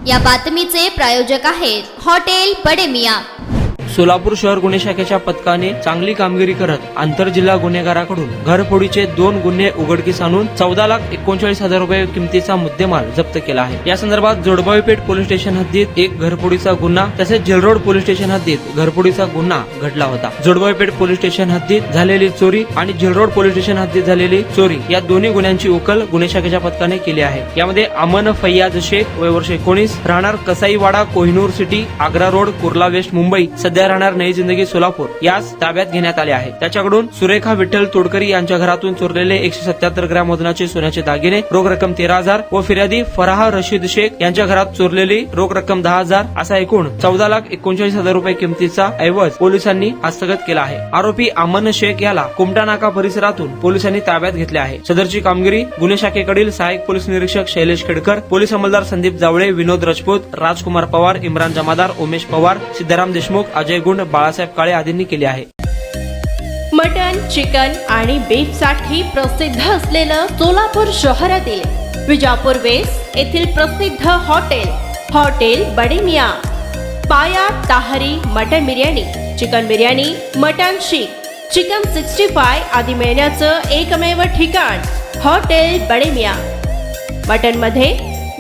या बातमीचे प्रायोजक आहेत हॉटेल बडे मियां। सोलापूर शहर गुन्हे शाखेच्या पथकाने चांगली कामगिरी करत आंतरजिल्हा गुन्हेगाराकडून घरफोडीचे 2 गुन्हे उघडकीस आणून 14,39,000 रुपये किमतीचा मुद्देमाल जप्त केला आहे। या संदर्भात जोडबावीपेठ पोलीस स्टेशन हद्दीत एक घरफोडीचा गुन्हा तसेच जेलरोड पोलीस स्टेशन हद्दीत घरफोडीचा गुन्हा घडला होता। जोडबावीपेठ पोलीस स्टेशन हद्दीत झालेली चोरी आणि जेलरोड पोलीस स्टेशन हद्दीत झालेली चोरी या दोन्ही गुन्ह्यांची उकल गुन्हे शाखेच्या पथकाने केली आहे। यामध्ये अमन फैयाज शेख वय वर्ष 19 राहणार Kasaiwada Kohinoor city Agra road Kurla west Mumbai सध्या राहणार नई जिंदगी सोलापूर यास ताब्यात घेण्यात आले आहे। त्याच्याकडून सुरेखा विठ्ठल तोडकरी यांच्या घरातून चोरलेले 177 ग्रॅम वजनाचे सोन्याचे दागिने रोख रक्कम 13,000 व फिर्यादी फराह रशीद शेख यांच्या घरात चोरलेली रोख रक्कम 10,000 असा एकूण 14,39,000 रुपये किमतीचा ऐवज पोलिसांनी हस्तगत केला आहे। आरोपी अमन शेख याला कुमटा नाका परिसरातून पोलिसांनी ताब्यात घेतले आहे। सदरची कामगिरी गुन्हे शाखेकडील सहाय्यक पोलीस निरीक्षक शैलेश खेडकर, पोलीस अंमलदार संदीप जावळे, विनोद राजपूत, राजकुमार पवार, इम्रान जमादार, उमेश पवार, सिद्धाराम देशमुख, अजय गुंड, बाळासाहेब काळे आदींनी केली आहे। मटन, चिकन आणि बीफ साठी प्रसिद्ध असलेलं सोलापूर शहरातील विजापूर वेस्ट येथील प्रसिद्ध hotel Bade Miyan. Paya tahari mutton biryani, chicken biryani, mutton seekh, chicken 65 आदी मिळण्याचं एकमेव ठिकाण हॉटेल बडे मियां। मटन मध्ये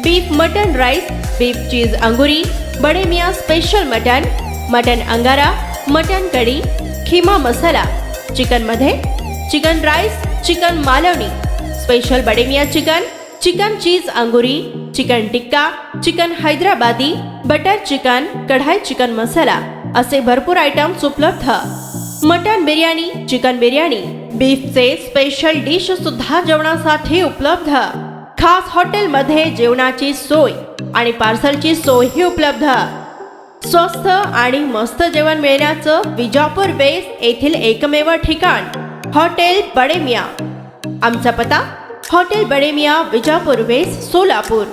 beef mutton rice, beef cheese angoori, Bade Miyan special mutton, mutton angara, mutton kadhi, keema masala. Chicken मध्ये chicken rice, chicken Malvani, special Bade Miyan chicken, chicken cheese angoori, chicken tikka, chicken Hyderabadi, butter chicken, kadai chicken masala असे भरपूर आयटम्स उपलब्ध। मटन बिर्याणी, चिकन बिर्याणी, बीफचे स्पेशल डिश सुद्धा जेवणासाठी उपलब्ध। खास हॉटेलमध्ये जेवणाची सोय आणि पार्सलची सोयही उपलब्ध। स्वस्त आणि मस्त जेवण मिळण्याचं विजापूर वेस्ट येथील एकमेव ठिकाण हॉटेल बडे मियां। आमचा पत्ता हॉटेल बडे मियां, विजापूर वेस्ट, सोलापूर।